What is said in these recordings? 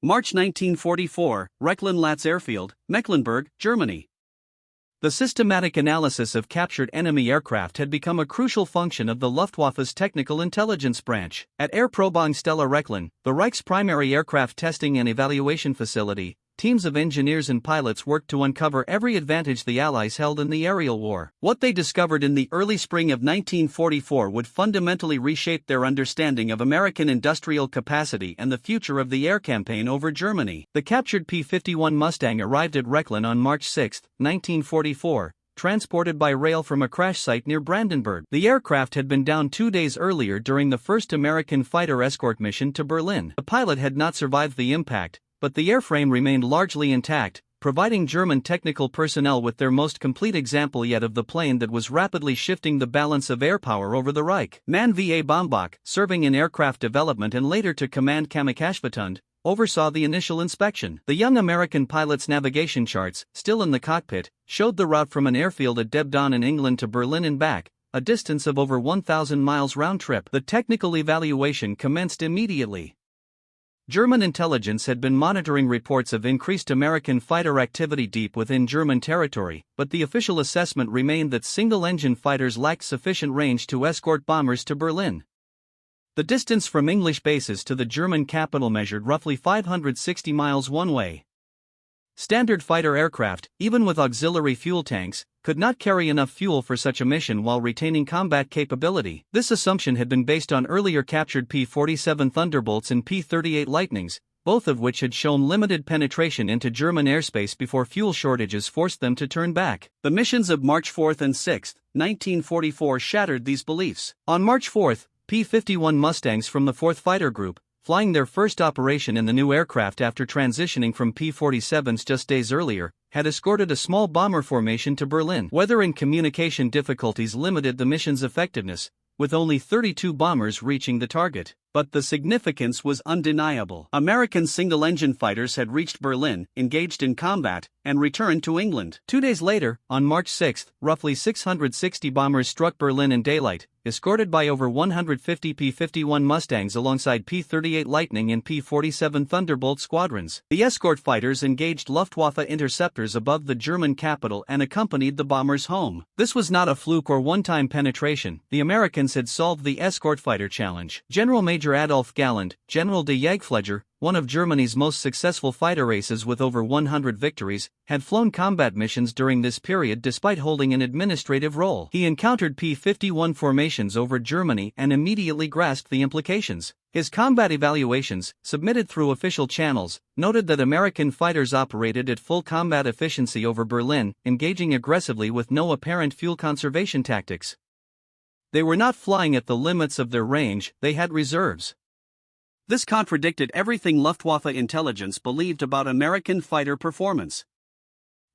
March 1944, Recklinlatz Airfield, Mecklenburg, Germany. The systematic analysis of captured enemy aircraft had become a crucial function of the Luftwaffe's technical intelligence branch. At Airprobungsstelle Rechlin, the Reich's primary aircraft testing and evaluation facility, teams of engineers and pilots worked to uncover every advantage the Allies held in the aerial war. What they discovered in the early spring of 1944 would fundamentally reshape their understanding of American industrial capacity and the future of the air campaign over Germany. The captured P-51 Mustang arrived at Rechlin on March 6, 1944. Transported by rail from a crash site near Brandenburg. The aircraft had been down 2 days earlier during the first American fighter escort mission to Berlin. The pilot had not survived the impact, but the airframe remained largely intact, providing German technical personnel with their most complete example yet of the plane that was rapidly shifting the balance of air power over the Reich. Mann V. A. Baumbach, serving in aircraft development and later to command Kamikaze, oversaw the initial inspection. The young American pilot's navigation charts, still in the cockpit, showed the route from an airfield at Debden in England to Berlin and back, a distance of over 1,000 miles round trip. The technical evaluation commenced immediately. German intelligence had been monitoring reports of increased American fighter activity deep within German territory, but the official assessment remained that single-engine fighters lacked sufficient range to escort bombers to Berlin. The distance from English bases to the German capital measured roughly 560 miles one way. Standard fighter aircraft, even with auxiliary fuel tanks, could not carry enough fuel for such a mission while retaining combat capability. This assumption had been based on earlier captured P-47 Thunderbolts and P-38 Lightnings, both of which had shown limited penetration into German airspace before fuel shortages forced them to turn back. The missions of March 4 and 6, 1944 shattered these beliefs. On March 4, P-51 Mustangs from the 4th Fighter Group, flying their first operation in the new aircraft after transitioning from P-47s just days earlier, had escorted a small bomber formation to Berlin. Weather and communication difficulties limited the mission's effectiveness, with only 32 bombers reaching the target. But the significance was undeniable. American single-engine fighters had reached Berlin, engaged in combat, and returned to England. 2 days later, on March 6, roughly 660 bombers struck Berlin in daylight, escorted by over 150 P-51 Mustangs alongside P-38 Lightning and P-47 Thunderbolt squadrons. The escort fighters engaged Luftwaffe interceptors above the German capital and accompanied the bombers home. This was not a fluke or one-time penetration. The Americans had solved the escort fighter challenge. General Major Adolf Galland, General de Jagdflieger, one of Germany's most successful fighter aces with over 100 victories, had flown combat missions during this period despite holding an administrative role. He encountered P-51 formations over Germany and immediately grasped the implications. His combat evaluations, submitted through official channels, noted that American fighters operated at full combat efficiency over Berlin, engaging aggressively with no apparent fuel conservation tactics. They were not flying at the limits of their range, they had reserves. This contradicted everything Luftwaffe intelligence believed about American fighter performance.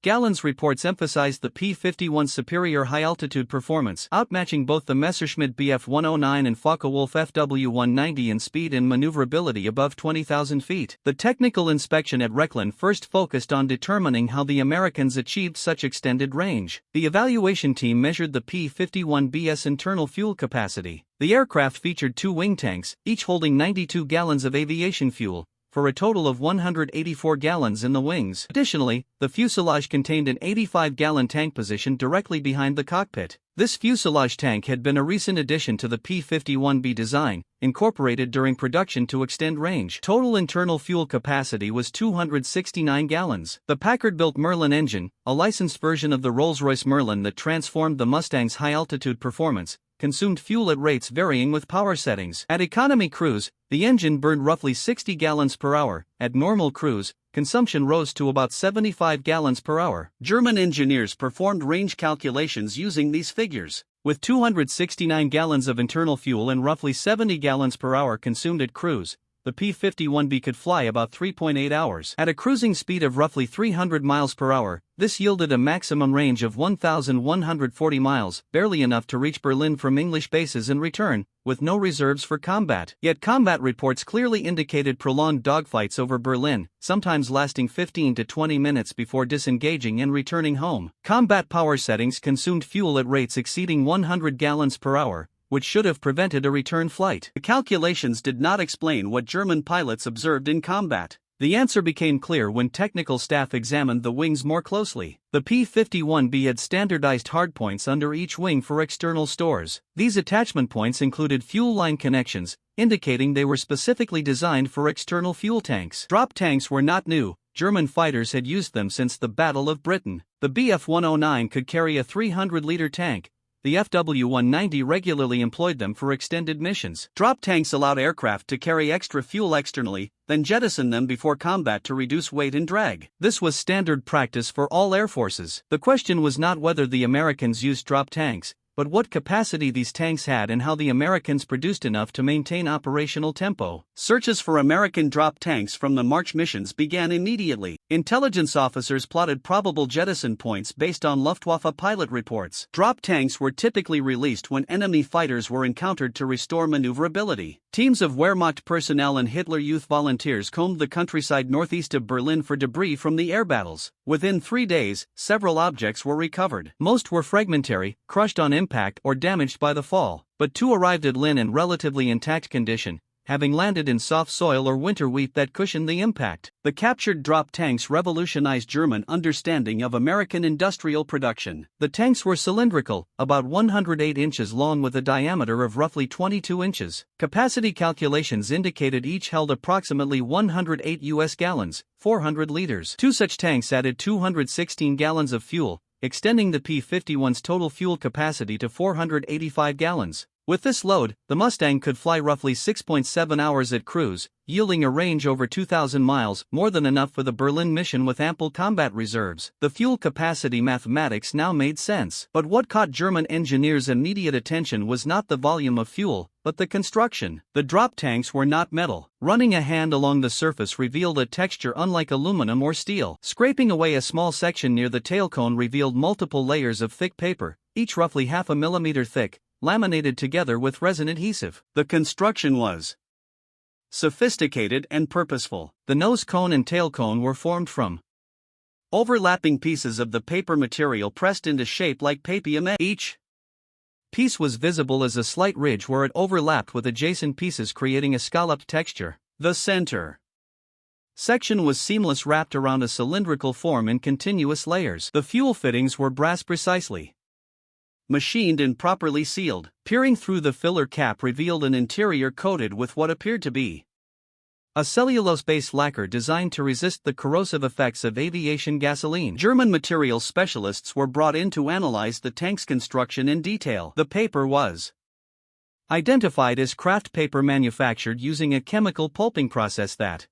Galland's reports emphasized the P-51's superior high-altitude performance, outmatching both the Messerschmitt Bf-109 and Focke-Wulf Fw-190 in speed and maneuverability above 20,000 feet. The technical inspection at Rechlin first focused on determining how the Americans achieved such extended range. The evaluation team measured the P-51B's internal fuel capacity. The aircraft featured 2 wing tanks, each holding 92 gallons of aviation fuel, for a total of 184 gallons in the wings. Additionally, the fuselage contained an 85-gallon tank positioned directly behind the cockpit. This fuselage tank had been a recent addition to the P-51B design, incorporated during production to extend range. Total internal fuel capacity was 269 gallons. The Packard-built Merlin engine, a licensed version of the Rolls-Royce Merlin that transformed the Mustang's high-altitude performance, consumed fuel at rates varying with power settings. At economy cruise, the engine burned roughly 60 gallons per hour. At normal cruise, consumption rose to about 75 gallons per hour. German engineers performed range calculations using these figures. With 269 gallons of internal fuel and roughly 70 gallons per hour consumed at cruise, the P-51B could fly about 3.8 hours. At a cruising speed of roughly 300 miles per hour, this yielded a maximum range of 1,140 miles, barely enough to reach Berlin from English bases and return, with no reserves for combat. Yet combat reports clearly indicated prolonged dogfights over Berlin, sometimes lasting 15 to 20 minutes before disengaging and returning home. Combat power settings consumed fuel at rates exceeding 100 gallons per hour, which should have prevented a return flight. The calculations did not explain what German pilots observed in combat. The answer became clear when technical staff examined the wings more closely. The P-51B had standardized hardpoints under each wing for external stores. These attachment points included fuel line connections, indicating they were specifically designed for external fuel tanks. Drop tanks were not new. German fighters had used them since the Battle of Britain. The Bf-109 could carry a 300-liter tank. The FW-190 regularly employed them for extended missions. Drop tanks allowed aircraft to carry extra fuel externally, then jettison them before combat to reduce weight and drag. This was standard practice for all air forces. The question was not whether the Americans used drop tanks, but what capacity these tanks had and how the Americans produced enough to maintain operational tempo. Searches for American drop tanks from the March missions began immediately. Intelligence officers plotted probable jettison points based on Luftwaffe pilot reports. Drop tanks were typically released when enemy fighters were encountered to restore maneuverability. Teams of Wehrmacht personnel and Hitler Youth volunteers combed the countryside northeast of Berlin for debris from the air battles. Within 3 days, several objects were recovered. Most were fragmentary, crushed on impact or damaged by the fall, but 2 arrived at Lynn in relatively intact condition, having landed in soft soil or winter wheat that cushioned the impact. The captured drop tanks revolutionized German understanding of American industrial production. The tanks were cylindrical, about 108 inches long with a diameter of roughly 22 inches. Capacity calculations indicated each held approximately 108 US gallons, 400 liters. 2 such tanks added 216 gallons of fuel, extending the P-51's total fuel capacity to 485 gallons. With this load, the Mustang could fly roughly 6.7 hours at cruise, yielding a range over 2,000 miles, more than enough for the Berlin mission with ample combat reserves. The fuel capacity mathematics now made sense. But what caught German engineers' immediate attention was not the volume of fuel, but the construction. The drop tanks were not metal. Running a hand along the surface revealed a texture unlike aluminum or steel. Scraping away a small section near the tail cone revealed multiple layers of thick paper, each roughly half a millimeter thick, laminated together with resin adhesive. The construction was sophisticated and purposeful. The nose cone and tail cone were formed from overlapping pieces of the paper material pressed into shape like papier-mâché. Each piece was visible as a slight ridge where it overlapped with adjacent pieces, creating a scalloped texture. The center section was seamless, wrapped around a cylindrical form in continuous layers. The fuel fittings were brass precisely machined and properly sealed. Peering through the filler cap revealed an interior coated with what appeared to be a cellulose-based lacquer designed to resist the corrosive effects of aviation gasoline. German materials specialists were brought in to analyze the tank's construction in detail. The paper was identified as kraft paper, manufactured using a chemical pulping process that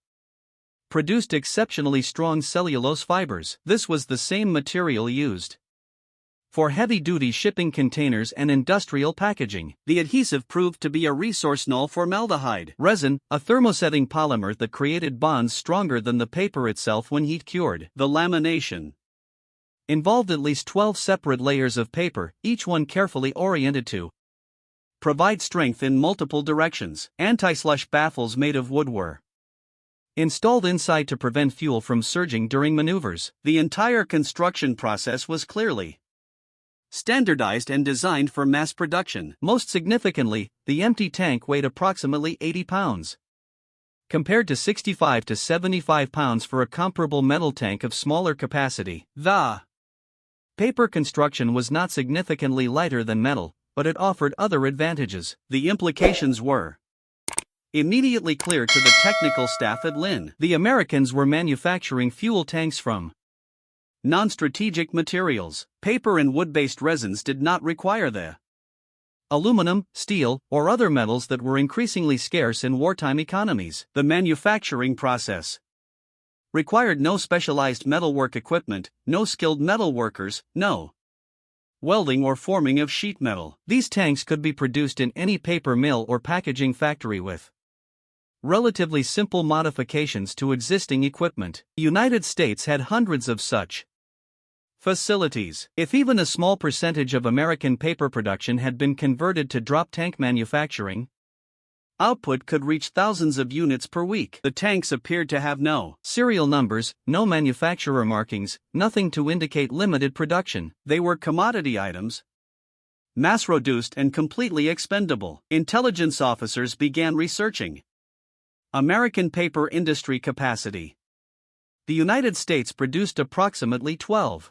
produced exceptionally strong cellulose fibers. This was the same material used for heavy-duty shipping containers and industrial packaging. The adhesive proved to be a resource-null formaldehyde resin, a thermosetting polymer that created bonds stronger than the paper itself when heat-cured. The lamination involved at least 12 separate layers of paper, each one carefully oriented to provide strength in multiple directions. Anti-slush baffles made of wood were installed inside to prevent fuel from surging during maneuvers. The entire construction process was clearly standardized and designed for mass production. Most significantly, the empty tank weighed approximately 80 pounds, compared to 65 to 75 pounds for a comparable metal tank of smaller capacity. The paper construction was not significantly lighter than metal, but it offered other advantages. The implications were immediately clear to the technical staff at Lynn. The Americans were manufacturing fuel tanks from non-strategic materials. Paper and wood-based resins did not require the aluminum, steel, or other metals that were increasingly scarce in wartime economies. The manufacturing process required no specialized metalwork equipment, no skilled metal workers, no welding or forming of sheet metal. These tanks could be produced in any paper mill or packaging factory with relatively simple modifications to existing equipment. The United States had hundreds of such facilities. If even a small percentage of American paper production had been converted to drop tank manufacturing, output could reach thousands of units per week. The tanks appeared to have no serial numbers, no manufacturer markings, nothing to indicate limited production. They were commodity items, mass-produced and completely expendable. Intelligence officers began researching American paper industry capacity. The United States produced approximately 12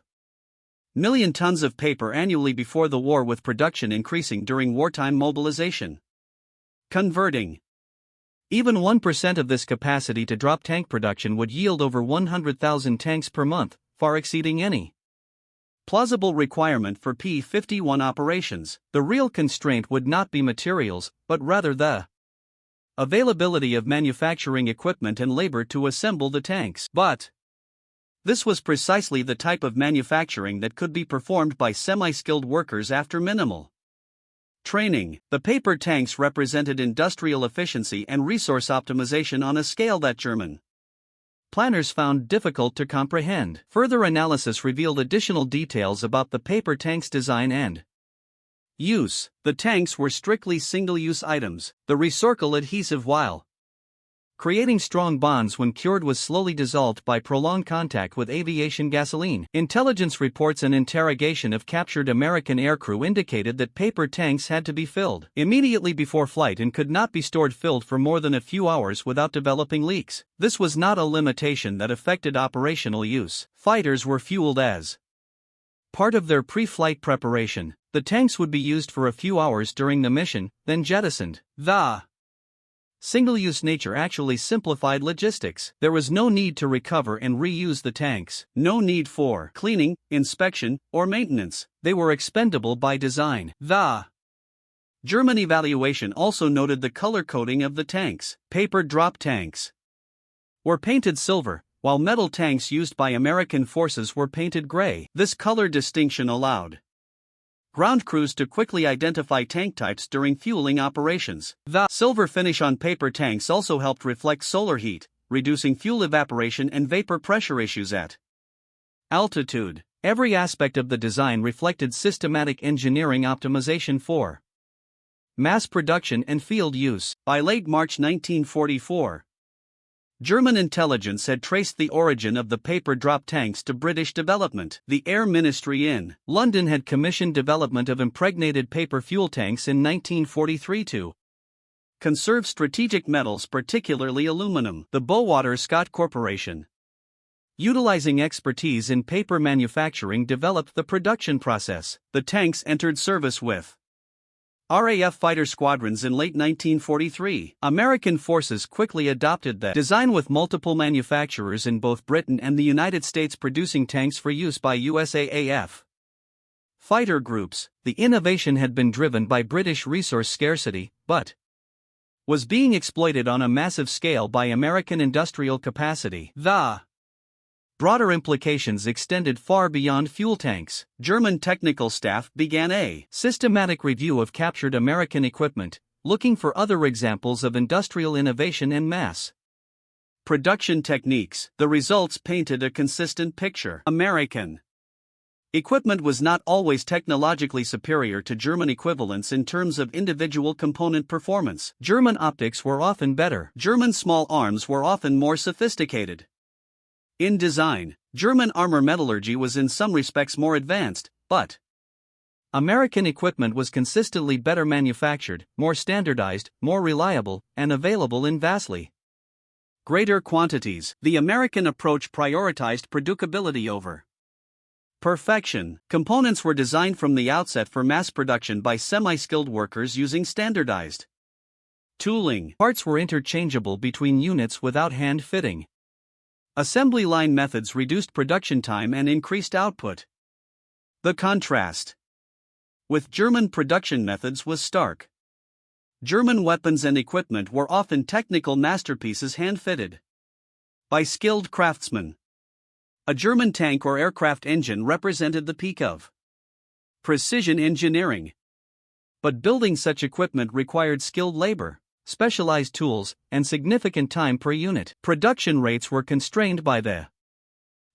million tons of paper annually before the war, with production increasing during wartime mobilization. Converting even 1% of this capacity to drop tank production would yield over 100,000 tanks per month, far exceeding any plausible requirement for P-51 operations. The real constraint would not be materials, but rather the availability of manufacturing equipment and labor to assemble the tanks. But this was precisely the type of manufacturing that could be performed by semi-skilled workers after minimal training. The paper tanks represented industrial efficiency and resource optimization on a scale that German planners found difficult to comprehend. Further analysis revealed additional details about the paper tank's design and use. The tanks were strictly single-use items. The resorcal adhesive, while creating strong bonds when cured, was slowly dissolved by prolonged contact with aviation gasoline. Intelligence reports and interrogation of captured American aircrew indicated that paper tanks had to be filled immediately before flight and could not be stored filled for more than a few hours without developing leaks. This was not a limitation that affected operational use. Fighters were fueled as part of their pre-flight preparation. The tanks would be used for a few hours during the mission, then jettisoned. The single-use nature actually simplified logistics. There was no need to recover and reuse the tanks, no need for cleaning, inspection, or maintenance. They were expendable by design. The German evaluation also noted the color coding of the tanks. Paper drop tanks were painted silver, while metal tanks used by American forces were painted gray. This color distinction allowed ground crews to quickly identify tank types during fueling operations. The silver finish on paper tanks also helped reflect solar heat, reducing fuel evaporation and vapor pressure issues at altitude. Every aspect of the design reflected systematic engineering optimization for mass production and field use. By late March 1944, German intelligence had traced the origin of the paper drop tanks to British development. The Air Ministry in London had commissioned development of impregnated paper fuel tanks in 1943 to conserve strategic metals, particularly aluminum. The Bowater Scott Corporation, utilizing expertise in paper manufacturing, developed the production process. The tanks entered service with RAF fighter squadrons in late 1943. American forces quickly adopted the design, with multiple manufacturers in both Britain and the United States producing tanks for use by USAAF fighter groups. The innovation had been driven by British resource scarcity, but was being exploited on a massive scale by American industrial capacity. The broader implications extended far beyond fuel tanks. German technical staff began a systematic review of captured American equipment, looking for other examples of industrial innovation and mass production techniques. The results painted a consistent picture. American equipment was not always technologically superior to German equivalents in terms of individual component performance. German optics were often better. German small arms were often more sophisticated. In design, German armor metallurgy was in some respects more advanced, but American equipment was consistently better manufactured, more standardized, more reliable, and available in vastly greater quantities. The American approach prioritized producibility over perfection. Components were designed from the outset for mass production by semi-skilled workers using standardized tooling. Parts were interchangeable between units without hand fitting. Assembly line methods reduced production time and increased output. The contrast with German production methods was stark. German weapons and equipment were often technical masterpieces hand-fitted by skilled craftsmen. A German tank or aircraft engine represented the peak of precision engineering. But building such equipment required skilled labor, specialized tools, and significant time per unit. Production rates were constrained by the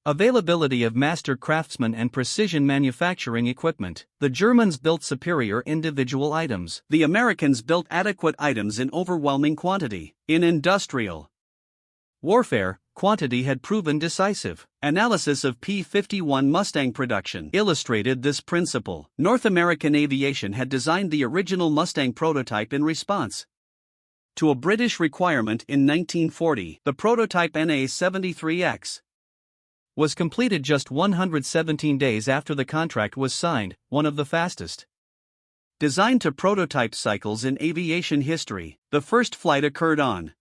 availability of master craftsmen and precision manufacturing equipment. The Germans built superior individual items. The Americans built adequate items in overwhelming quantity. In industrial warfare, quantity had proven decisive. Analysis of P-51 Mustang production illustrated this principle. North American Aviation had designed the original Mustang prototype in response to a British requirement in 1940. The prototype NA-73X was completed just 117 days after the contract was signed, one of the fastest designed to prototype cycles in aviation history. The first flight occurred on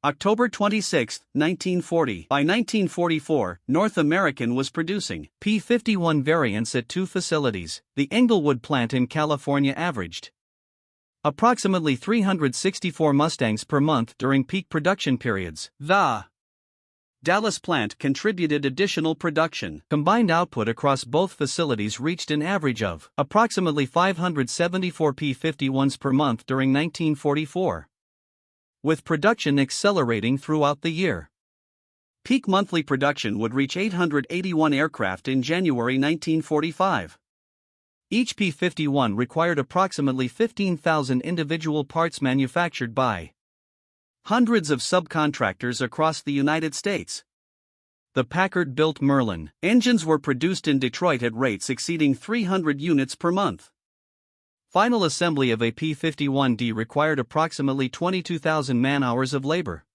October 26, 1940. By 1944, North American was producing P-51 variants at two facilities. The Englewood plant in California averaged approximately 364 Mustangs per month during peak production periods. The Dallas plant contributed additional production. Combined output across both facilities reached an average of approximately 574 P-51s per month during 1944, with production accelerating throughout the year. Peak monthly production would reach 881 aircraft in January 1945. Each P-51 required approximately 15,000 individual parts manufactured by hundreds of subcontractors across the United States. The Packard-built Merlin engines were produced in Detroit at rates exceeding 300 units per month. Final assembly of a P-51D required approximately 22,000 man-hours of labor.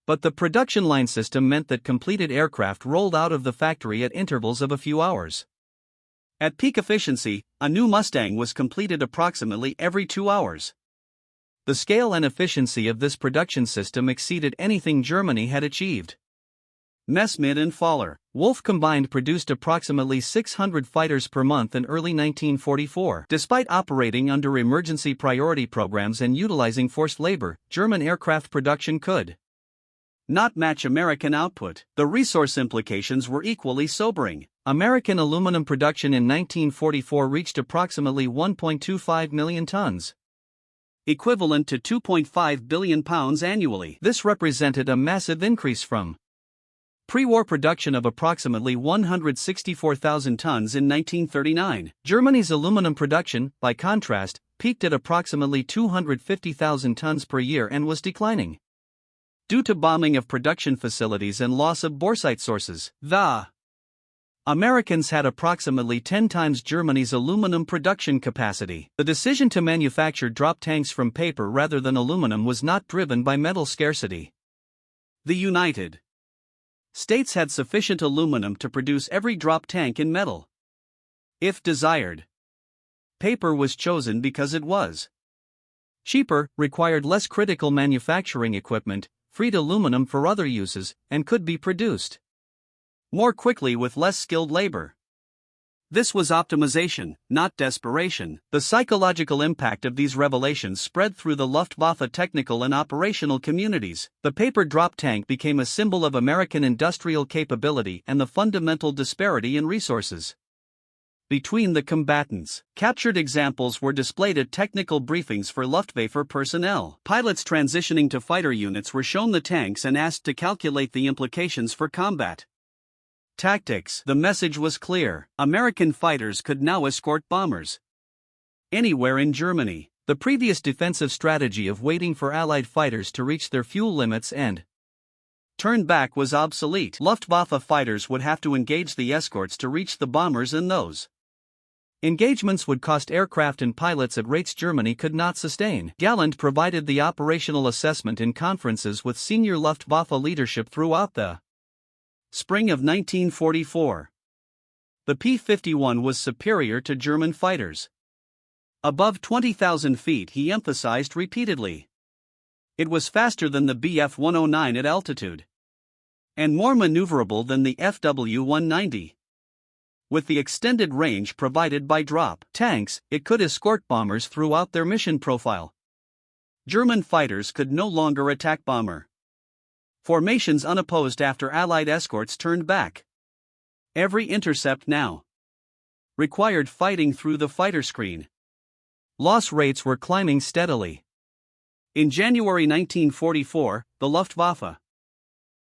But the production line system meant that completed aircraft rolled out of the factory at intervals of a few hours. At peak efficiency, a new Mustang was completed approximately every 2 hours. The scale and efficiency of this production system exceeded anything Germany had achieved. Messmith and Faller Wolf combined produced approximately 600 fighters per month in early 1944. Despite operating under emergency priority programs and utilizing forced labor, German aircraft production could not match American output. The resource implications were equally sobering. American aluminum production in 1944 reached approximately 1.25 million tons, equivalent to 2.5 billion pounds annually. This represented a massive increase from pre-war production of approximately 164,000 tons in 1939. Germany's aluminum production, by contrast, peaked at approximately 250,000 tons per year and was declining due to bombing of production facilities and loss of bauxite sources. The Americans had approximately 10 times Germany's aluminum production capacity. The decision to manufacture drop tanks from paper rather than aluminum was not driven by metal scarcity. The United States had sufficient aluminum to produce every drop tank in metal, if desired. Paper was chosen because it was cheaper, required less critical manufacturing equipment, freed aluminum for other uses, and could be produced more quickly with less skilled labor. This was optimization, not desperation. The psychological impact of these revelations spread through the Luftwaffe technical and operational communities. The paper drop tank became a symbol of American industrial capability and the fundamental disparity in resources between the combatants. Captured examples were displayed at technical briefings for Luftwaffe personnel. Pilots transitioning to fighter units were shown the tanks and asked to calculate the implications for combat tactics. The message was clear. American fighters could now escort bombers anywhere in Germany. The previous defensive strategy of waiting for Allied fighters to reach their fuel limits and turn back was obsolete. Luftwaffe fighters would have to engage the escorts to reach the bombers, and those engagements would cost aircraft and pilots at rates Germany could not sustain. Galland provided the operational assessment in conferences with senior Luftwaffe leadership throughout the spring of 1944. The P-51 was superior to German fighters. Above 20,000 feet, he emphasized repeatedly. It was faster than the Bf-109 at altitude, and more maneuverable than the FW-190. With the extended range provided by drop tanks, it could escort bombers throughout their mission profile. German fighters could no longer attack bomber formations unopposed after Allied escorts turned back. Every intercept now required fighting through the fighter screen. Loss rates were climbing steadily. In January 1944, the Luftwaffe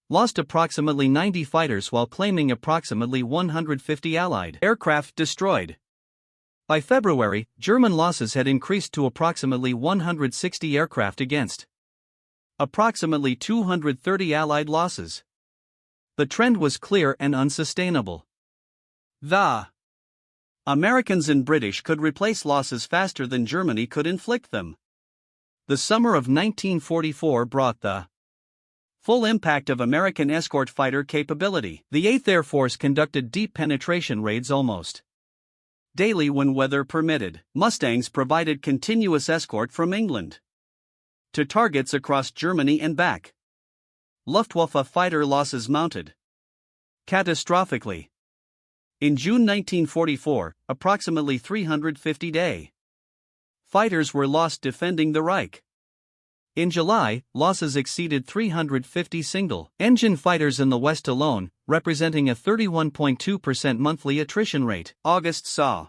lost approximately 90 fighters while claiming approximately 150 Allied aircraft destroyed. By February, German losses had increased to approximately 160 aircraft against approximately 230 Allied losses. The trend was clear and unsustainable. The Americans and British could replace losses faster than Germany could inflict them. The summer of 1944 brought the full impact of American escort fighter capability. The 8th Air Force conducted deep penetration raids almost daily when weather permitted. Mustangs provided continuous escort from England to targets across Germany and back. Luftwaffe fighter losses mounted catastrophically. In June 1944, approximately 350 day fighters were lost defending the Reich. In July, losses exceeded 350 single-engine fighters in the West alone, representing a 31.2% monthly attrition rate. August saw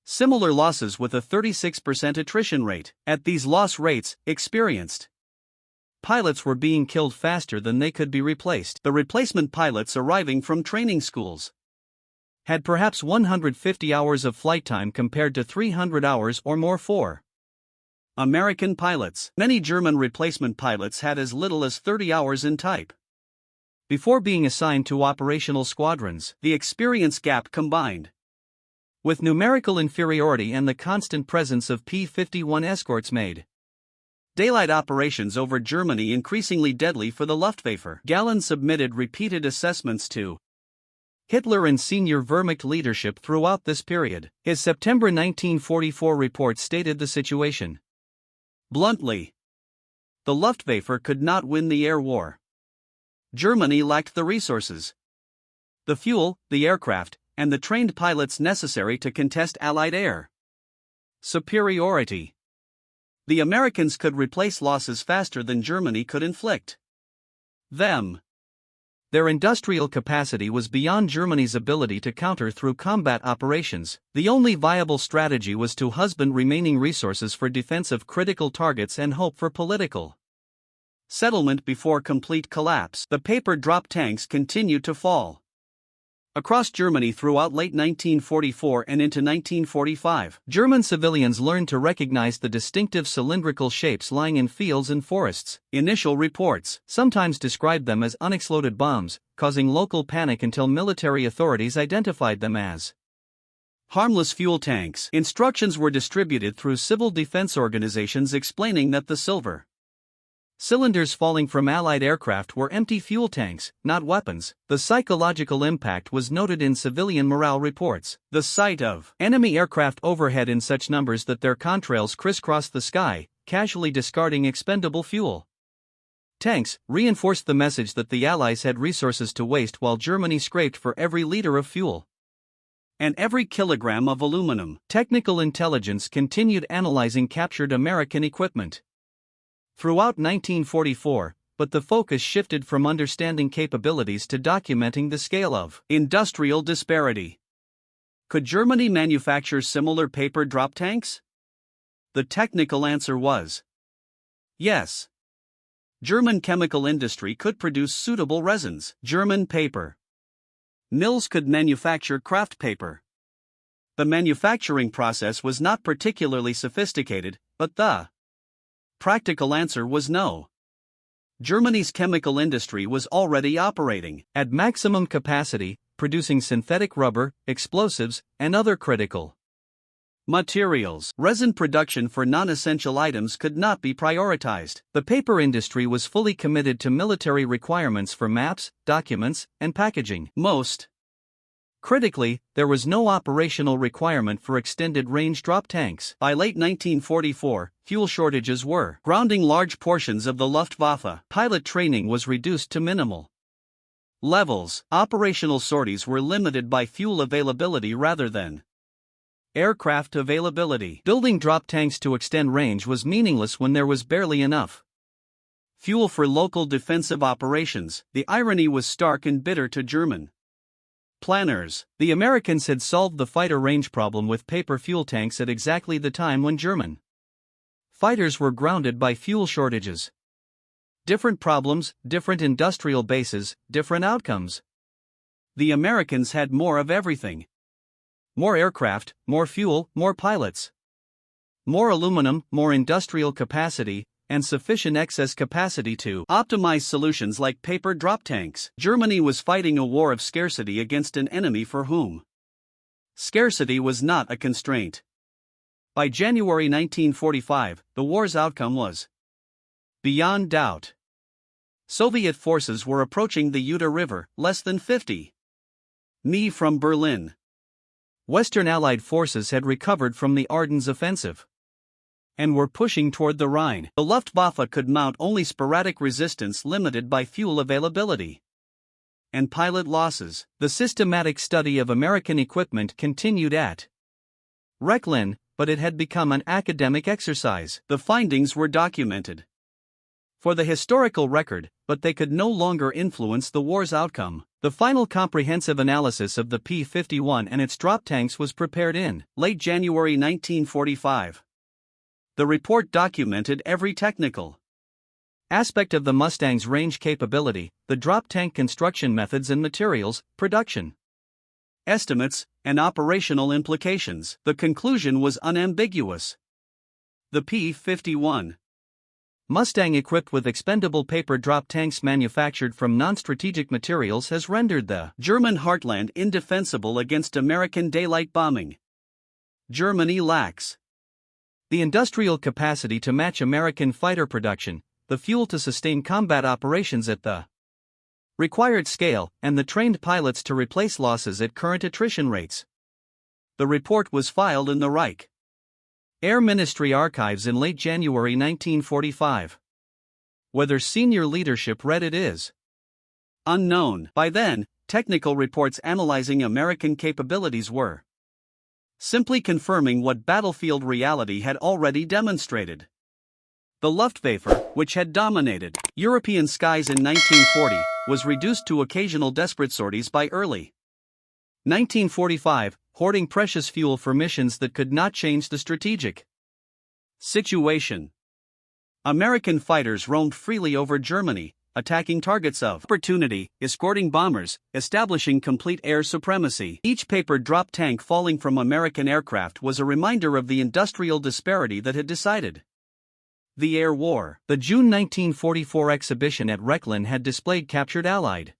similar losses with a 36% attrition rate. At these loss rates, experienced pilots were being killed faster than they could be replaced. The replacement pilots arriving from training schools had perhaps 150 hours of flight time compared to 300 hours or more for American pilots. Many German replacement pilots had as little as 30 hours in type before being assigned to operational squadrons. The experience gap combined with numerical inferiority and the constant presence of P-51 escorts made daylight operations over Germany increasingly deadly for the Luftwaffe. Galland submitted repeated assessments to Hitler and senior Wehrmacht leadership throughout this period. His September 1944 report stated the situation bluntly: the Luftwaffe could not win the air war. Germany lacked the resources, the fuel, the aircraft, and the trained pilots necessary to contest Allied air superiority. The Americans could replace losses faster than Germany could inflict them. Their industrial capacity was beyond Germany's ability to counter through combat operations. The only viable strategy was to husband remaining resources for defense of critical targets and hope for political settlement before complete collapse. The paper drop tanks continued to fall across Germany throughout late 1944 and into 1945. German civilians learned to recognize the distinctive cylindrical shapes lying in fields and forests. Initial reports sometimes described them as unexploded bombs, causing local panic until military authorities identified them as harmless fuel tanks. Instructions were distributed through civil defense organizations explaining that the silver cylinders falling from Allied aircraft were empty fuel tanks, not weapons. The psychological impact was noted in civilian morale reports. The sight of enemy aircraft overhead in such numbers that their contrails crisscrossed the sky, casually discarding expendable fuel tanks, reinforced the message that the Allies had resources to waste while Germany scraped for every liter of fuel and every kilogram of aluminum. Technical intelligence continued analyzing captured American equipment throughout 1944, but the focus shifted from understanding capabilities to documenting the scale of industrial disparity. Could Germany manufacture similar paper drop tanks? The technical answer was yes. German chemical industry could produce suitable resins. German paper mills could manufacture kraft paper. The manufacturing process was not particularly sophisticated, but the practical answer was no. Germany's chemical industry was already operating at maximum capacity, producing synthetic rubber, explosives, and other critical materials. Resin production for non-essential items could not be prioritized. The paper industry was fully committed to military requirements for maps, documents, and packaging. Most critically, there was no operational requirement for extended-range drop tanks. By late 1944, fuel shortages were grounding large portions of the Luftwaffe. Pilot training was reduced to minimal levels. Operational sorties were limited by fuel availability rather than aircraft availability. Building drop tanks to extend range was meaningless when there was barely enough fuel for local defensive operations. The irony was stark and bitter to German planners. The Americans had solved the fighter range problem with paper fuel tanks at exactly the time when German fighters were grounded by fuel shortages. Different problems, different industrial bases, different outcomes. The Americans had more of everything. More aircraft, more fuel, more pilots. More aluminum, more industrial capacity, and sufficient excess capacity to optimize solutions like paper drop tanks. Germany was fighting a war of scarcity against an enemy for whom scarcity was not a constraint. By January 1945, the war's outcome was beyond doubt. Soviet forces were approaching the Uta River, less than 50 mi from Berlin. Western Allied forces had recovered from the Ardennes offensive and were pushing toward the Rhine. The Luftwaffe could mount only sporadic resistance limited by fuel availability and pilot losses. The systematic study of American equipment continued at Rechlin, but it had become an academic exercise. The findings were documented for the historical record, but they could no longer influence the war's outcome. The final comprehensive analysis of the P-51 and its drop tanks was prepared in late January 1945. The report documented every technical aspect of the Mustang's range capability, the drop tank construction methods and materials, production estimates, and operational implications. The conclusion was unambiguous. The P-51 Mustang equipped with expendable paper drop tanks manufactured from non-strategic materials has rendered the German heartland indefensible against American daylight bombing. Germany lacks the industrial capacity to match American fighter production, the fuel to sustain combat operations at the required scale, and the trained pilots to replace losses at current attrition rates. The report was filed in the Reich Air Ministry archives in late January 1945. Whether senior leadership read it is unknown. By then, technical reports analyzing American capabilities were simply confirming what battlefield reality had already demonstrated. The Luftwaffe, which had dominated European skies in 1940, was reduced to occasional desperate sorties by early 1945, hoarding precious fuel for missions that could not change the strategic situation. American fighters roamed freely over Germany, attacking targets of opportunity, escorting bombers, establishing complete air supremacy. Each paper drop tank falling from American aircraft was a reminder of the industrial disparity that had decided the air war. The June 1944 exhibition at Rechlin had displayed captured Allied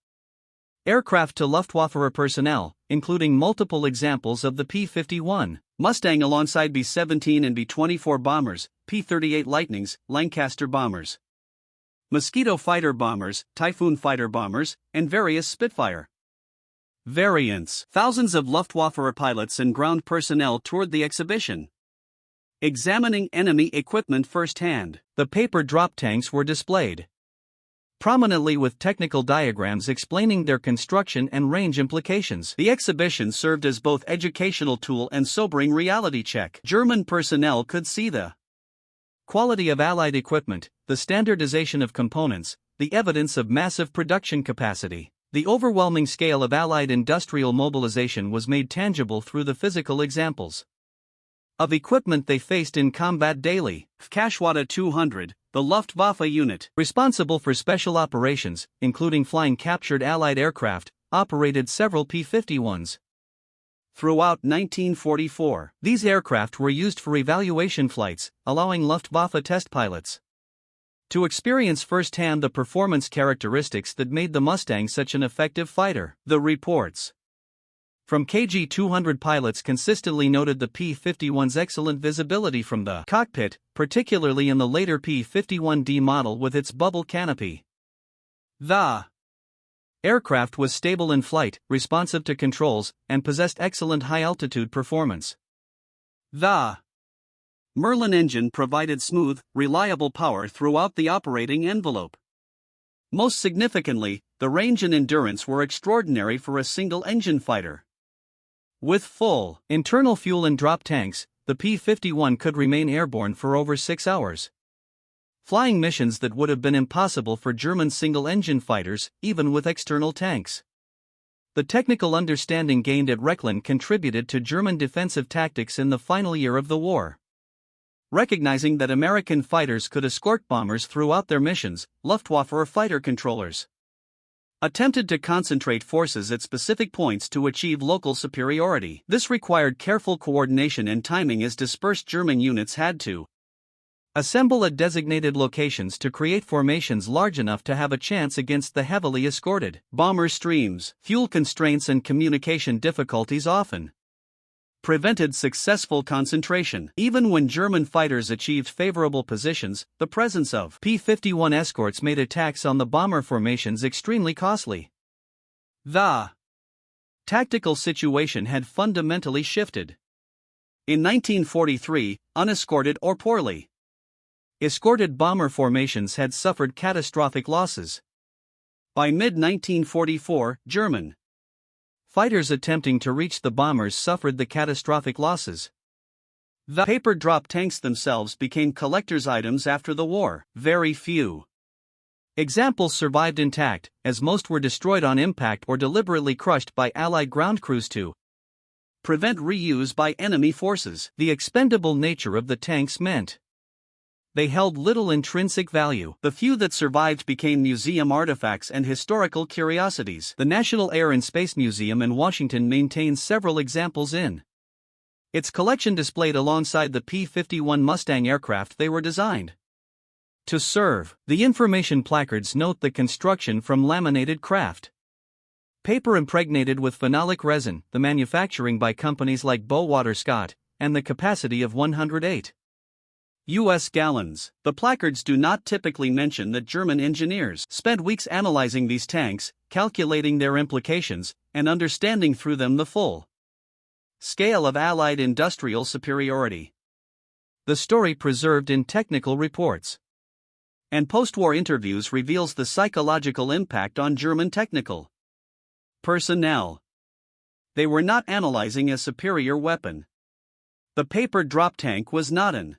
aircraft to Luftwaffe personnel, including multiple examples of the P-51 Mustang alongside B-17 and B-24 bombers, P-38 Lightnings, Lancaster bombers, Mosquito fighter bombers, Typhoon fighter bombers, and various Spitfire variants. Thousands of Luftwaffe pilots and ground personnel toured the exhibition, examining enemy equipment firsthand. The paper drop tanks were displayed prominently with technical diagrams explaining their construction and range implications. The exhibition served as both educational tool and sobering reality check. German personnel could see the quality of Allied equipment, the standardization of components, the evidence of massive production capacity. The overwhelming scale of Allied industrial mobilization was made tangible through the physical examples of equipment they faced in combat daily. Kaschwada 200, the Luftwaffe unit responsible for special operations, including flying captured Allied aircraft, operated several P-51s. Throughout 1944, these aircraft were used for evaluation flights, allowing Luftwaffe test pilots to experience firsthand the performance characteristics that made the Mustang such an effective fighter. The reports from KG-200 pilots consistently noted the P-51's excellent visibility from the cockpit, particularly in the later P-51D model with its bubble canopy. The aircraft was stable in flight, responsive to controls, and possessed excellent high-altitude performance. The Merlin engine provided smooth, reliable power throughout the operating envelope. Most significantly, the range and endurance were extraordinary for a single-engine fighter. With full internal fuel and drop tanks, the P-51 could remain airborne for over 6 hours, flying missions that would have been impossible for German single-engine fighters, even with external tanks. The technical understanding gained at Rechlin contributed to German defensive tactics in the final year of the war. Recognizing that American fighters could escort bombers throughout their missions, Luftwaffe fighter controllers attempted to concentrate forces at specific points to achieve local superiority. This required careful coordination and timing as dispersed German units had to assemble at designated locations to create formations large enough to have a chance against the heavily escorted bomber streams. Fuel constraints and communication difficulties often prevented successful concentration. Even when German fighters achieved favorable positions, the presence of P-51 escorts made attacks on the bomber formations extremely costly. The tactical situation had fundamentally shifted. In 1943, unescorted or poorly escorted bomber formations had suffered catastrophic losses. By mid-1944, German fighters attempting to reach the bombers suffered the catastrophic losses. The paper drop tanks themselves became collector's items after the war. Very few examples survived intact, as most were destroyed on impact or deliberately crushed by Allied ground crews to prevent reuse by enemy forces. The expendable nature of the tanks meant they held little intrinsic value. The few that survived became museum artifacts and historical curiosities. The National Air and Space Museum in Washington maintains several examples in its collection, displayed alongside the P-51 Mustang aircraft they were designed to serve. The information placards note the construction from laminated craft paper impregnated with phenolic resin, the manufacturing by companies like Bowater Scott, and the capacity of 108 U.S. gallons. The placards do not typically mention that German engineers spent weeks analyzing these tanks, calculating their implications, and understanding through them the full scale of Allied industrial superiority. The story preserved in technical reports and post-war interviews reveals the psychological impact on German technical personnel. They were not analyzing a superior weapon. The paper drop tank was not an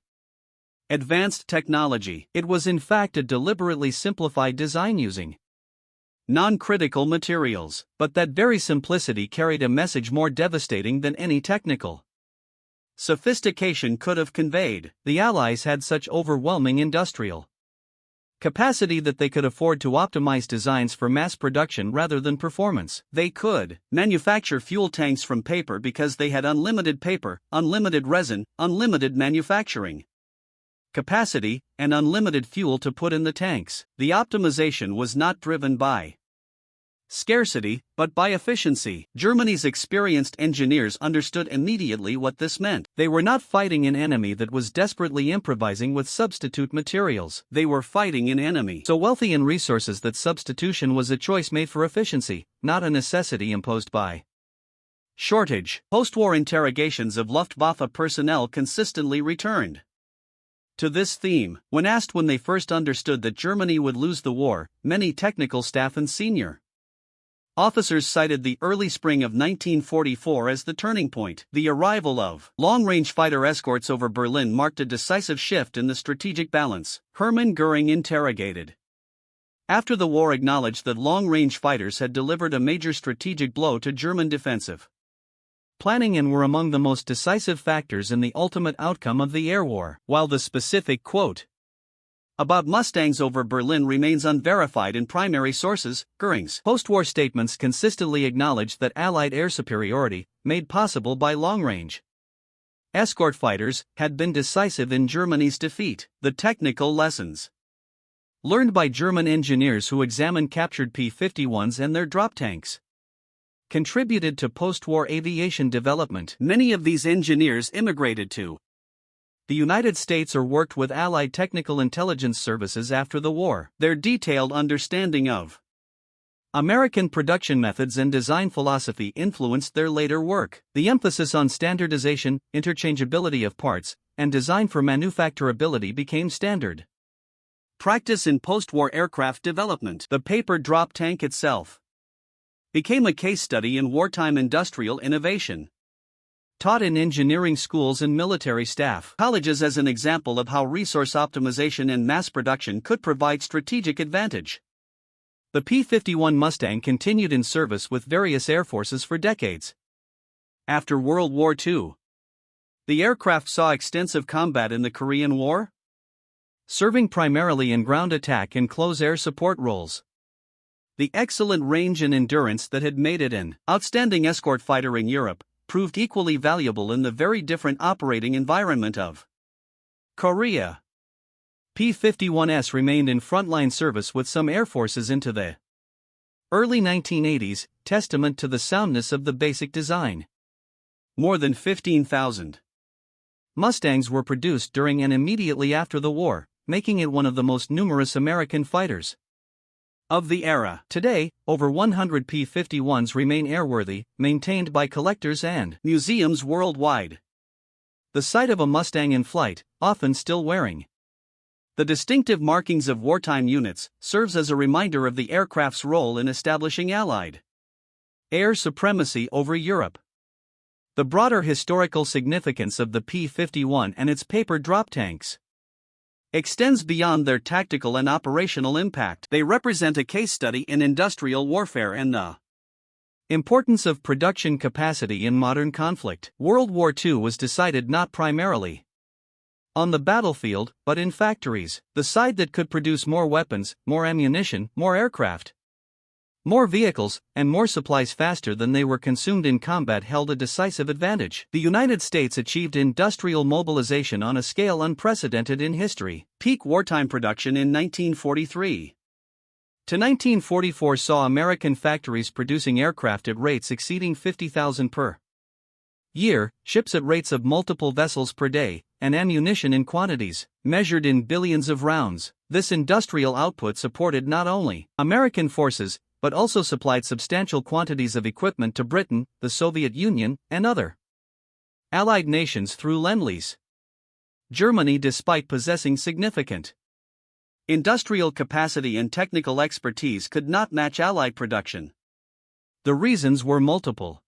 advanced technology. It was in fact a deliberately simplified design using non-critical materials, but that very simplicity carried a message more devastating than any technical sophistication could have conveyed. The Allies had such overwhelming industrial capacity that they could afford to optimize designs for mass production rather than performance. They could manufacture fuel tanks from paper because they had unlimited paper, unlimited resin, unlimited manufacturing capacity, and unlimited fuel to put in the tanks. The optimization was not driven by scarcity, but by efficiency. Germany's experienced engineers understood immediately what this meant. They were not fighting an enemy that was desperately improvising with substitute materials. They were fighting an enemy so wealthy in resources that substitution was a choice made for efficiency, not a necessity imposed by shortage. Post-war interrogations of Luftwaffe personnel consistently returned to this theme. When asked when they first understood that Germany would lose the war, many technical staff and senior officers cited the early spring of 1944 as the turning point. The arrival of long-range fighter escorts over Berlin marked a decisive shift in the strategic balance. Hermann Göring, interrogated after the war, acknowledged that long-range fighters had delivered a major strategic blow to German defensive planning and were among the most decisive factors in the ultimate outcome of the air war. While the specific quote about Mustangs over Berlin remains unverified in primary sources, Göring's post-war statements consistently acknowledged that Allied air superiority, made possible by long-range escort fighters, had been decisive in Germany's defeat. The technical lessons learned by German engineers who examined captured P-51s and their drop tanks contributed to post-war aviation development. Many of these engineers immigrated to the United States or worked with Allied technical intelligence services after the war. Their detailed understanding of American production methods and design philosophy influenced their later work. The emphasis on standardization, interchangeability of parts, and design for manufacturability became standard practice in post-war aircraft development. The paper drop tank itself became a case study in wartime industrial innovation, taught in engineering schools and military staff colleges as an example of how resource optimization and mass production could provide strategic advantage. The P-51 Mustang continued in service with various air forces for decades. After World War II, the aircraft saw extensive combat in the Korean War, serving primarily in ground attack and close air support roles. The excellent range and endurance that had made it an outstanding escort fighter in Europe proved equally valuable in the very different operating environment of Korea. P-51s remained in frontline service with some air forces into the early 1980s, testament to the soundness of the basic design. More than 15,000 Mustangs were produced during and immediately after the war, making it one of the most numerous American fighters of the era. Today, over 100 P-51s remain airworthy, maintained by collectors and museums worldwide. The sight of a Mustang in flight, often still wearing the distinctive markings of wartime units, serves as a reminder of the aircraft's role in establishing Allied air supremacy over Europe. The broader historical significance of the P-51 and its paper drop tanks extends beyond their tactical and operational impact. They represent a case study in industrial warfare and the importance of production capacity in modern conflict. World War II was decided not primarily on the battlefield, but in factories. The side that could produce more weapons, more ammunition, more aircraft, more vehicles, and more supplies faster than they were consumed in combat held a decisive advantage. The United States achieved industrial mobilization on a scale unprecedented in history. Peak wartime production in 1943 to 1944 saw American factories producing aircraft at rates exceeding 50,000 per year, ships at rates of multiple vessels per day, and ammunition in quantities measured in billions of rounds. This industrial output supported not only American forces, but also supplied substantial quantities of equipment to Britain, the Soviet Union, and other Allied nations through Lend-Lease. Germany, despite possessing significant industrial capacity and technical expertise, could not match Allied production. The reasons were multiple.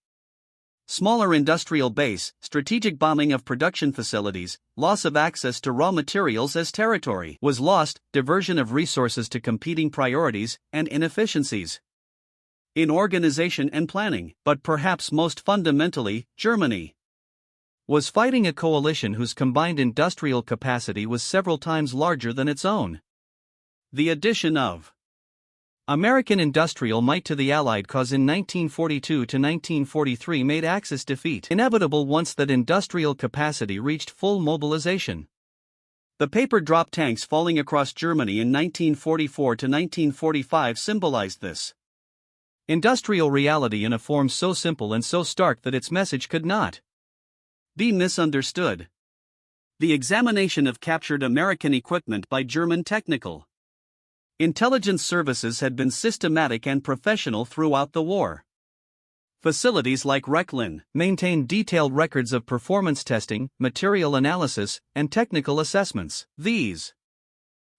Smaller industrial base, strategic bombing of production facilities, loss of access to raw materials as territory was lost, diversion of resources to competing priorities, and inefficiencies in organization and planning. But perhaps most fundamentally, Germany was fighting a coalition whose combined industrial capacity was several times larger than its own. The addition of American industrial might to the Allied cause in 1942 to 1943 made Axis defeat inevitable once that industrial capacity reached full mobilization. The paper drop tanks falling across Germany in 1944 to 1945 symbolized this industrial reality in a form so simple and so stark that its message could not be misunderstood. The examination of captured American equipment by German technical intelligence services had been systematic and professional throughout the war. Facilities like Rechlin maintained detailed records of performance testing, material analysis, and technical assessments. These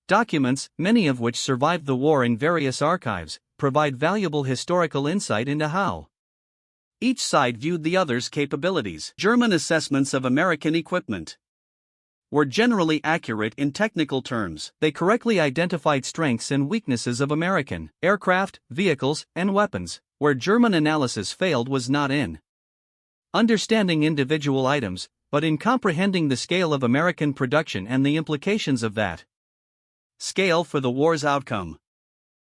documents, many of which survived the war in various archives, provide valuable historical insight into how each side viewed the other's capabilities. German assessments of American equipment were generally accurate in technical terms. They correctly identified strengths and weaknesses of American aircraft, vehicles, and weapons. Where German analysis failed was not in understanding individual items, but in comprehending the scale of American production and the implications of that scale for the war's outcome.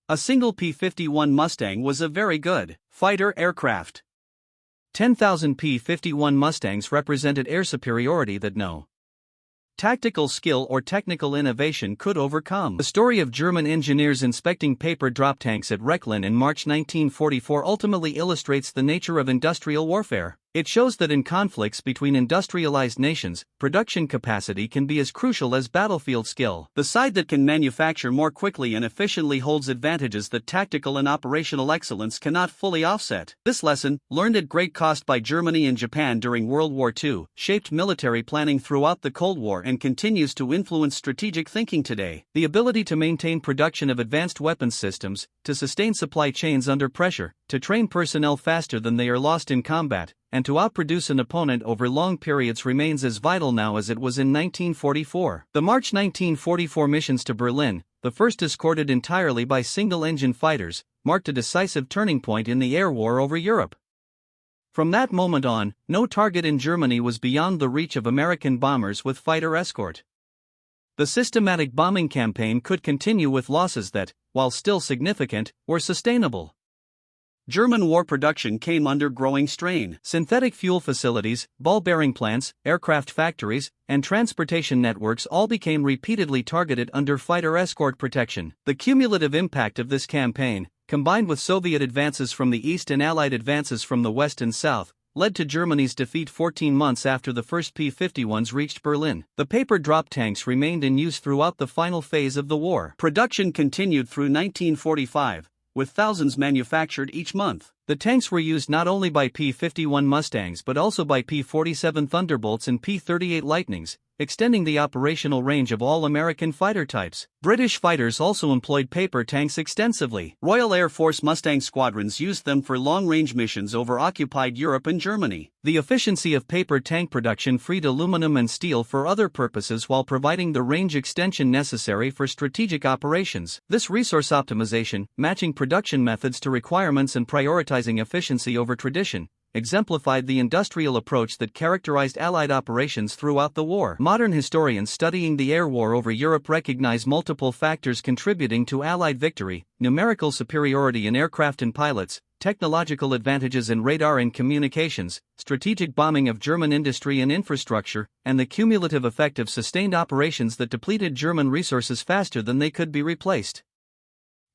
A single P-51 Mustang was a very good fighter aircraft. 10,000 P-51 Mustangs represented air superiority that no tactical skill or technical innovation could overcome. The story of German engineers inspecting paper drop tanks at Rechlin in March 1944 ultimately illustrates the nature of industrial warfare. It shows that in conflicts between industrialized nations, production capacity can be as crucial as battlefield skill. The side that can manufacture more quickly and efficiently holds advantages that tactical and operational excellence cannot fully offset. This lesson, learned at great cost by Germany and Japan during World War II, shaped military planning throughout the Cold War and continues to influence strategic thinking today. The ability to maintain production of advanced weapons systems, to sustain supply chains under pressure, to train personnel faster than they are lost in combat, and to outproduce an opponent over long periods remains as vital now as it was in 1944. The March 1944 missions to Berlin, the first escorted entirely by single-engine fighters, marked a decisive turning point in the air war over Europe. From that moment on, no target in Germany was beyond the reach of American bombers with fighter escort. The systematic bombing campaign could continue with losses that, while still significant, were sustainable. German war production came under growing strain. Synthetic fuel facilities, ball bearing plants, aircraft factories, and transportation networks all became repeatedly targeted under fighter escort protection. The cumulative impact of this campaign, combined with Soviet advances from the east and Allied advances from the west and south, led to Germany's defeat 14 months after the first P-51s reached Berlin. The paper drop tanks remained in use throughout the final phase of the war. Production continued through 1945, with thousands manufactured each month. The tanks were used not only by P-51 Mustangs but also by P-47 Thunderbolts and P-38 Lightnings, extending the operational range of all American fighter types. British fighters also employed paper tanks extensively. Royal Air Force Mustang squadrons used them for long-range missions over occupied Europe and Germany. The efficiency of paper tank production freed aluminum and steel for other purposes while providing the range extension necessary for strategic operations. This resource optimization, matching production methods to requirements and prioritizing efficiency over tradition, exemplified the industrial approach that characterized Allied operations throughout the war. Modern historians studying the air war over Europe recognize multiple factors contributing to Allied victory: numerical superiority in aircraft and pilots, technological advantages in radar and communications, strategic bombing of German industry and infrastructure, and the cumulative effect of sustained operations that depleted German resources faster than they could be replaced.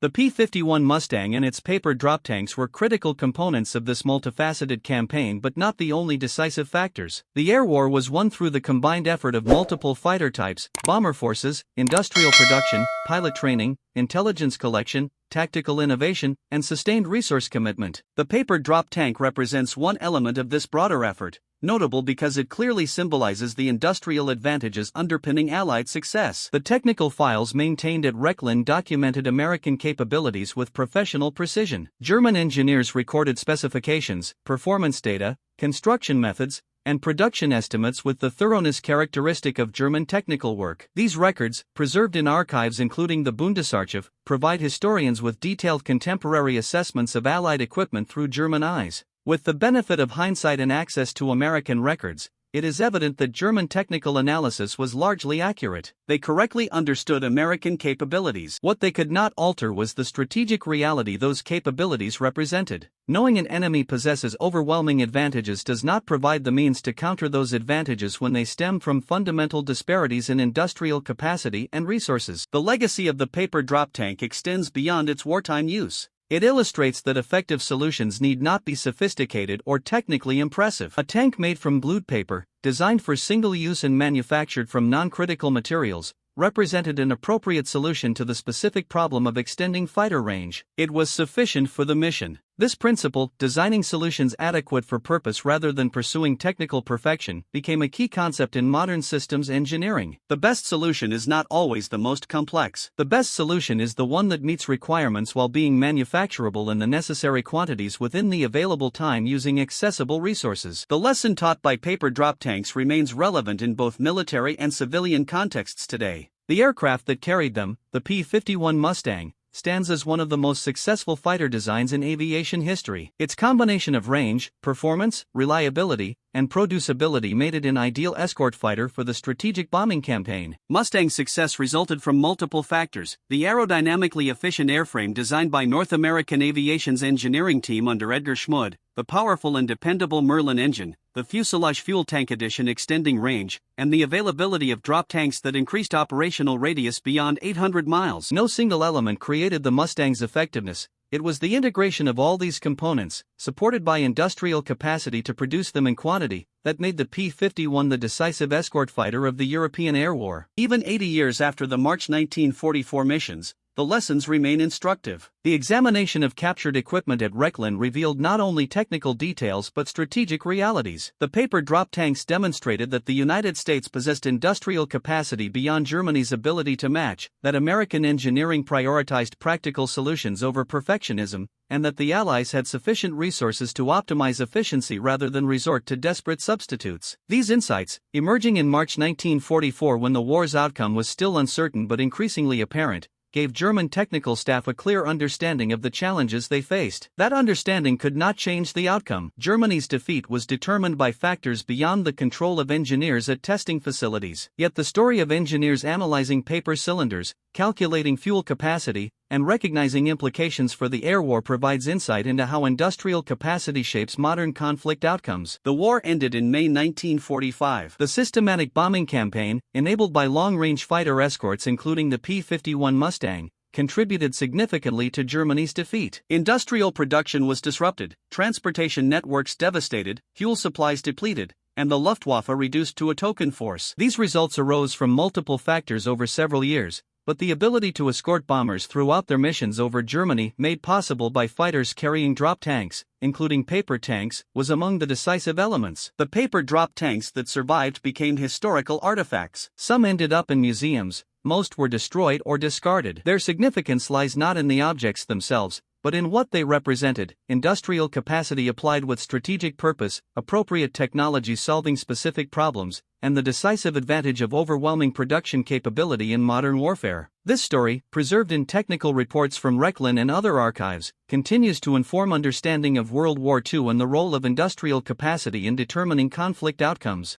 The P-51 Mustang and its paper drop tanks were critical components of this multifaceted campaign, but not the only decisive factors. The air war was won through the combined effort of multiple fighter types, bomber forces, industrial production, pilot training, intelligence collection, tactical innovation, and sustained resource commitment. The paper drop tank represents one element of this broader effort, notable because it clearly symbolizes the industrial advantages underpinning Allied success. The technical files maintained at Rechlin documented American capabilities with professional precision. German engineers recorded specifications, performance data, construction methods, and production estimates with the thoroughness characteristic of German technical work. These records, preserved in archives including the Bundesarchiv, provide historians with detailed contemporary assessments of Allied equipment through German eyes. With the benefit of hindsight and access to American records, it is evident that German technical analysis was largely accurate. They correctly understood American capabilities. What they could not alter was the strategic reality those capabilities represented. Knowing an enemy possesses overwhelming advantages does not provide the means to counter those advantages when they stem from fundamental disparities in industrial capacity and resources. The legacy of the paper drop tank extends beyond its wartime use. It illustrates that effective solutions need not be sophisticated or technically impressive. A tank made from blued paper, designed for single use and manufactured from non-critical materials, represented an appropriate solution to the specific problem of extending fighter range. It was sufficient for the mission. This principle, designing solutions adequate for purpose rather than pursuing technical perfection, became a key concept in modern systems engineering. The best solution is not always the most complex. The best solution is the one that meets requirements while being manufacturable in the necessary quantities within the available time using accessible resources. The lesson taught by paper drop tanks remains relevant in both military and civilian contexts today. The aircraft that carried them, the P-51 Mustang, stands as one of the most successful fighter designs in aviation history. Its combination of range, performance, reliability, and producibility made it an ideal escort fighter for the strategic bombing campaign. Mustang's success resulted from multiple factors: the aerodynamically efficient airframe designed by North American Aviation's engineering team under Edgar Schmud, the powerful and dependable Merlin engine, the fuselage fuel tank addition extending range, and the availability of drop tanks that increased operational radius beyond 800 miles. No single element created the Mustang's effectiveness. It was the integration of all these components, supported by industrial capacity to produce them in quantity, that made the P-51 the decisive escort fighter of the European air war. Even 80 years after the March 1944 missions, the lessons remain instructive. The examination of captured equipment at Rechlin revealed not only technical details but strategic realities. The paper drop tanks demonstrated that the United States possessed industrial capacity beyond Germany's ability to match, that American engineering prioritized practical solutions over perfectionism, and that the Allies had sufficient resources to optimize efficiency rather than resort to desperate substitutes. These insights, emerging in March 1944 when the war's outcome was still uncertain but increasingly apparent, gave German technical staff a clear understanding of the challenges they faced. That understanding could not change the outcome. Germany's defeat was determined by factors beyond the control of engineers at testing facilities. Yet the story of engineers analyzing paper cylinders, calculating fuel capacity, and recognizing implications for the air war provides insight into how industrial capacity shapes modern conflict outcomes. The war ended in May 1945. The systematic bombing campaign, enabled by long-range fighter escorts including the P-51 Mustang, contributed significantly to Germany's defeat. Industrial production was disrupted, transportation networks devastated, fuel supplies depleted, and the Luftwaffe reduced to a token force. These results arose from multiple factors over several years, but the ability to escort bombers throughout their missions over Germany, made possible by fighters carrying drop tanks, including paper tanks, was among the decisive elements. The paper drop tanks that survived became historical artifacts. Some ended up in museums, most were destroyed or discarded. Their significance lies not in the objects themselves, but in what they represented: industrial capacity applied with strategic purpose, appropriate technology solving specific problems, and the decisive advantage of overwhelming production capability in modern warfare. This story, preserved in technical reports from Rechlin and other archives, continues to inform understanding of World War II and the role of industrial capacity in determining conflict outcomes.